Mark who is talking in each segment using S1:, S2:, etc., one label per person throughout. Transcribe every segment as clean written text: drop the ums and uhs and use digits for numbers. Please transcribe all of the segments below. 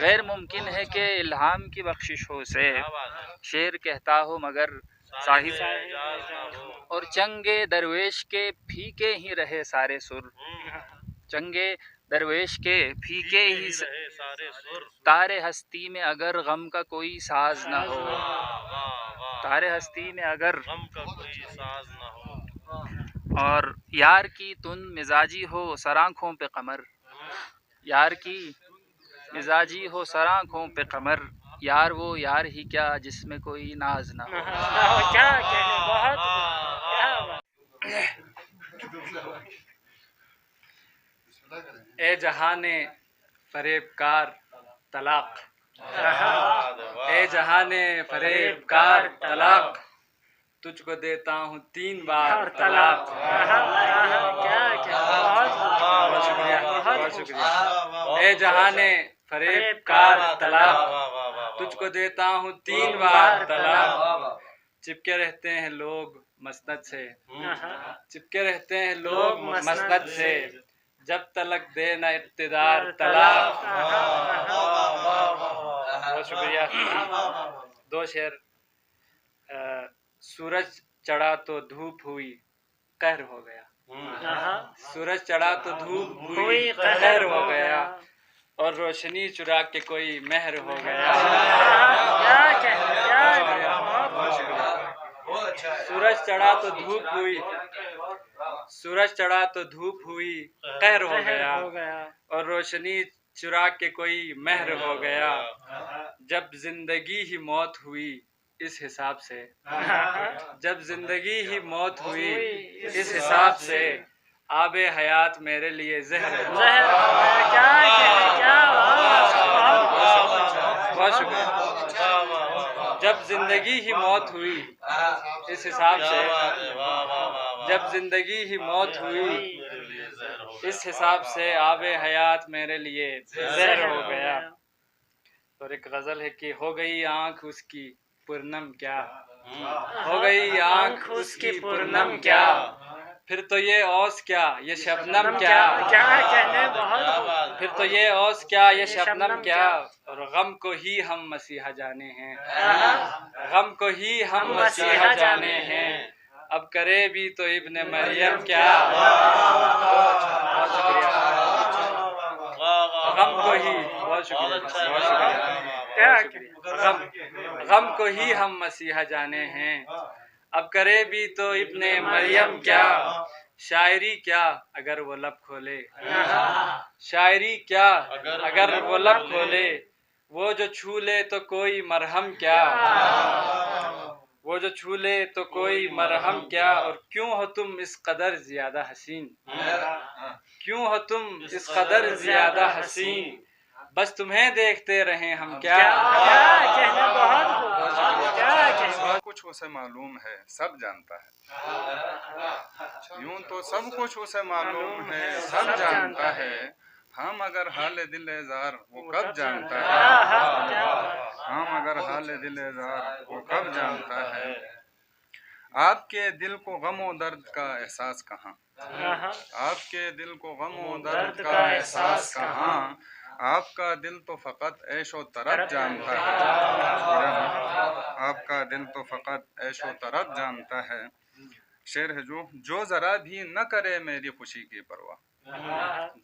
S1: غیر ممکن ہے کہ الہام کی بخشش ہو سے شعر کہتا ہو مگر صاحب، اور چنگے درویش کے پھیکے ہی رہے سارے سر، چنگے درویش کے پھیکے ہی تارے ہستی میں اگر غم کا کوئی ساز نہ ہو، تارے ہستی میں اگر غم کا کوئی ساز نہ ہو، اور یار کی تن مزاجی ہو سرآنکھوں پہ قمر، یار کی مزاجی ہو سرآنکھوں پہ قمر، یار وہ یار ہی کیا جس میں کوئی ناز نہ ہو۔
S2: کیا کہنے، بہت کیا بات۔
S3: اے جہان فریب کار طلاق، اے جہان فریب کار طلاق، تجھ کو دیتا ہوں 3 بار طلاق۔
S2: کیا
S3: بہت شکریہ، بہت شکریہ۔ اے جہان فریب کار طلاق، تجھ کو دیتا ہوں 3 بار طلاق، چپکے رہتے ہیں لوگ مسند سے، چپکے رہتے ہیں لوگ مسند سے، جب تلک دے نہ اقتدار طلاق۔ بہت شکریہ۔ 2 شعر۔ سورج چڑھا تو دھوپ ہوئی قہر ہو گیا، سورج چڑھا تو دھوپ ہوئی قہر ہو گیا، اور روشنی چرا کے کوئی مہر ہو گیا۔ بہت شکریہ۔ سورج چڑھا تو دھوپ ہوئی، سورج چڑھا تو دھوپ ہوئی قہر ہو گیا، اور روشنی چرا کے کوئی مہر ہو گیا، جب زندگی ہی موت ہوئی اس حساب سے، جب زندگی ہی موت ہوئی اس حساب سے، آب حیات میرے لیے زہر ہو گیا۔ بہت شکریہ۔ جب زندگی ہی موت ہوئی اس حساب سے، جب زندگی ہی موت ہوئی اس حساب سے، آب حیات میرے لیے زہر ہو گیا۔ اور ایک غزل ہے کہ ہو گئی آنکھ اس کی پرنم کیا، ہو گئی آنکھ اس کی پرنم کیا، پھر تو یہ اوس کیا یہ شبنم کیا، پھر تو یہ اوس کیا یہ شبنم کیا، اور غم کو ہی ہم مسیحا جانے ہیں، غم کو ہی ہم مسیحا جانے ہیں، اب کرے بھی تو ابن مریم کیا۔ بہت شکریہ۔ غم کو ہی، بہت شکریہ، بہت شکریہ۔ غم کو ہی ہم مسیحا جانے ہیں، اب کرے بھی تو ابن مریم کیا، شاعری کیا اگر وہ لب کھولے، شاعری کیا اگر وہ لب کھولے، وہ جو چھو لے تو کوئی مرہم کیا، وہ جو چھو لے تو کوئی مرہم کیا، اور کیوں ہو تم اس قدر زیادہ حسین، کیوں ہو تم اس قدر زیادہ حسین، بس تمہیں دیکھتے رہیں ہم کیا۔
S4: سب کچھ اسے معلوم ہے سب جانتا ہے، یوں تو سب کچھ اسے معلوم ہے سب جانتا ہے، ہم اگر حال دل اظہار وہ کب جانتا ہے، ہم اگر حال دل اظہار وہ کب جانتا ہے، آپ کے دل کو غم و درد کا احساس کہاں، آپ کے دل کو غم و درد کا احساس کہاں، آپ کا دل تو فقط عیش و طرب جانتا ہے، آپ کا دل تو فقط عیش و طرب جانتا ہے۔ شعر ہے جو ذرا بھی نہ کرے میری خوشی کی پرواہ،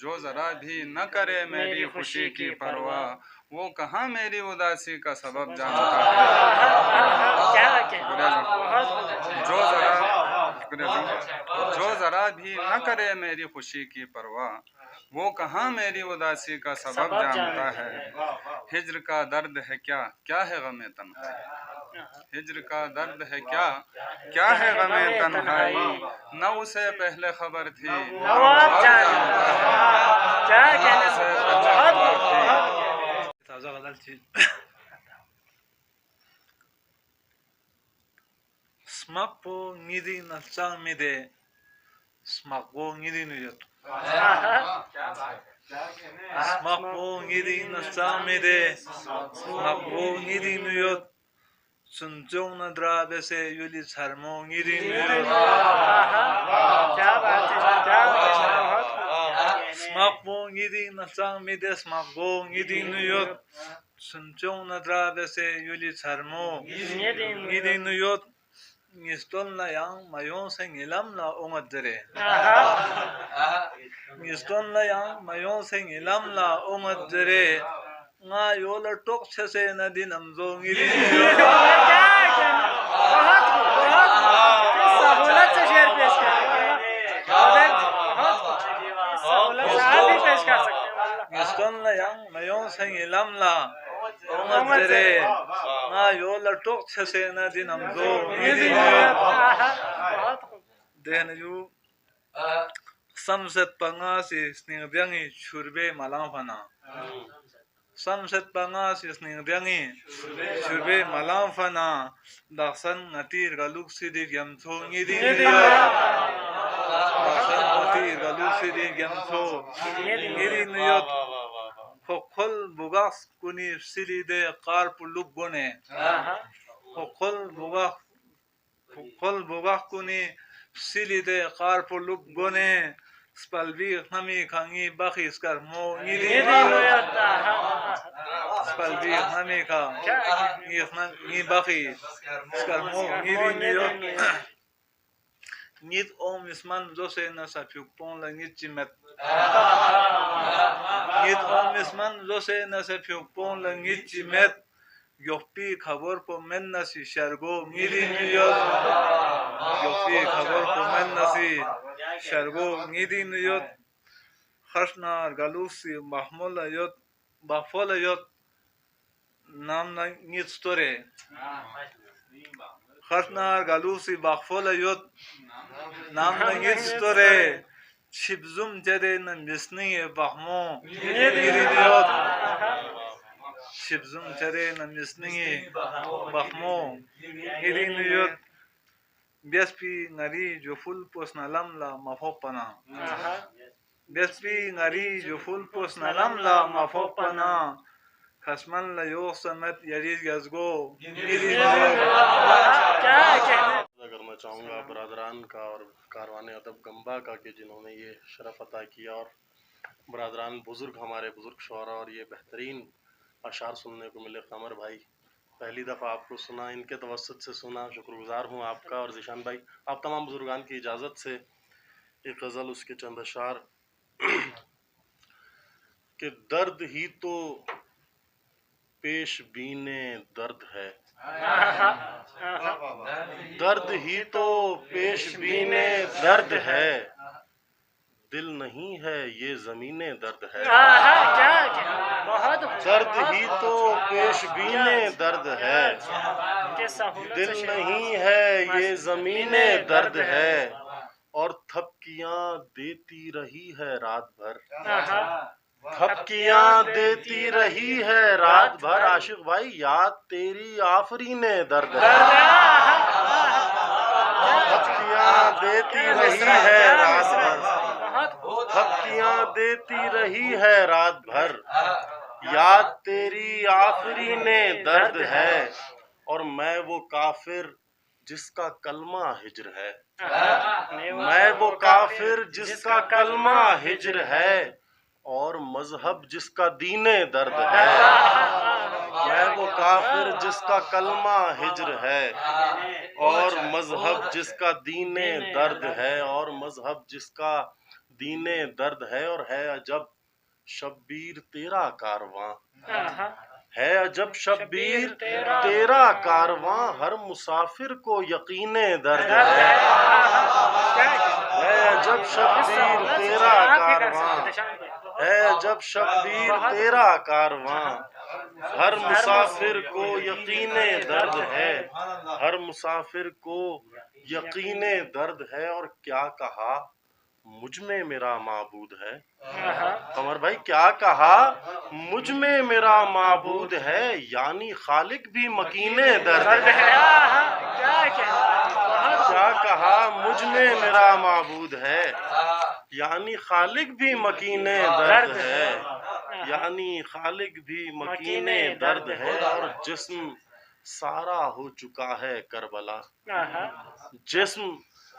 S4: جو ذرا بھی نہ کرے میری خوشی کی پرواہ، وہ کہاں میری اداسی کا سبب جانتا ہے، جو ذرا بھی نہ کرے میری خوشی کی پرواہ، وہ کہاں میری اداسی کا سبب جانتا ہے، ہجر کا درد ہے کیا کیا ہے غم تنہائی، ہجر کا درد ہے کیا کیا ہے غم تنہائی، نہ اسے پہلے خبر تھی نہ وہ اب جانتا ہے۔
S5: تازہ غزل تھی۔ Smakpo ngiri na samide, smakpo ngiri nuyot. Smakpo ngiri na samide, smakpo ngiri nuyot. Sunjong na drabe se yuli sarmo ngiri nuyot. Smakbong idi nasang mide smakbong idi nuyot. Sunchong nadra bese yuli charmo. Idi nuyot. Ngistol na yang mayong sa ngilam na ongat dere. Ngistol na yang mayong sa ngilam na ongat dere. Nga yola tok chese na din amzong idi nuyot.
S2: سہولت سے شعر پیش کر سکتے ہیں
S5: Ngistol na yang mayong sa ngilam na ongat dere. Nga yola tok chese na din amzong idi nuyot. Dehna yu samset panga si sningdyangi churbe malang fana. Samset panga si sningdyangi churbe malang fana. Daksan ngatir galuk sidi gyamso ngidi nuyot. Daksan ngatir galuk sidi gyamso ngidi nuyot. Hokhol bugak kuni sidi de kar puluk gone. Hokhol bugak kuni sidi de kar puluk gone. Spalvi nami kangi bakhi skar mo ngidi nuyot. Spalvi nami kangi bakhi skar mo ngidi nuyot. Ngid om isman zose na sa pyukpong la ngid chimet. Ngid om isman zose na sa pyukpong la ngid chimet. Yokpi khabor po men na si shargo ngidi nuyot. Yokpi khabor po men na si shargo ngidi nuyot. Khashnar galusi mahmola yot bafola yot nam na ngid store. Khashnar galusi bafola yot nam na ngid store. Shibzum jade na misni bahmo ngidi nuyot. Shibzum jade na misni bahmo ngidi nuyot. Biaspi ngari joful pos nalam la mafopana. Biaspi ngari joful pos nalam la mafopana. Khasman la yok samet yariz gazgo ngidi nuyot.
S6: کرنا چاہوں گا برادران کا اور کاروان ادب گمبا کا کہ جنہوں نے یہ شرف عطا کیا، اور برادران بزرگ ہمارے بزرگ شعراء اور یہ بہترین اشعار سننے کو ملے. قمر بھائی پہلی دفعہ آپ کو سنا، ان کے توسط سے سنا، شکر گزار ہوں آپ کا. اور ذیشان بھائی آپ تمام بزرگان کی اجازت سے ایک غزل، اس کے چند اشعار کہ درد ہی تو پیش بین درد ہے، درد ہی تو پیش بین درد ہے، دل نہیں ہے یہ زمین درد ہے. درد ہی تو پیش بین درد ہے، دل نہیں ہے یہ زمین درد ہے، اور تھپکیاں دیتی رہی ہے رات بھر، تھپکیاں دیتی رہی ہے رات بھر. عاشق بھائی یاد تیری آفرین درد ہے، تھپکیاں دیتی رہی ہے رات بھر، تھپکیاں دیتی رہی ہے رات بھر، یاد تیری آفرین درد ہے. اور میں وہ کافر جس کا کلمہ ہجر ہے، میں وہ کافر جس کا کلمہ ہجر ہے، اور مذہب جس کا دین درد ہے. میں وہ کافر جس کا کلمہ ہجر ہے، اور مذہب جس کا دین درد ہے، اور مذہب جس کا دین درد ہے. اور ہے عجب شبیر تیرا کارواں، ہے عجب شبیر تیرا کارواں، ہر مسافر کو یقین درد ہے. ہے عجب شبیر تیرا کارواں، ہے عجب شبیر تیرا کارواں، ہر مسافر کو یقین درد ہے، ہر مسافر کو یقین درد ہے. اور کیا کہا مجھ میں میرا معبود ہے، قمر بھائی کیا کہا مجھ میں میرا معبود ہے، یعنی خالق بھی مکین درد ہے. کیا کہا مجھ میں میرا معبود ہے، یعنی خالق بھی مکین درد ہے، یعنی خالق بھی مکین درد ہے. اور جسم سارا ہو چکا ہے کربلا، جسم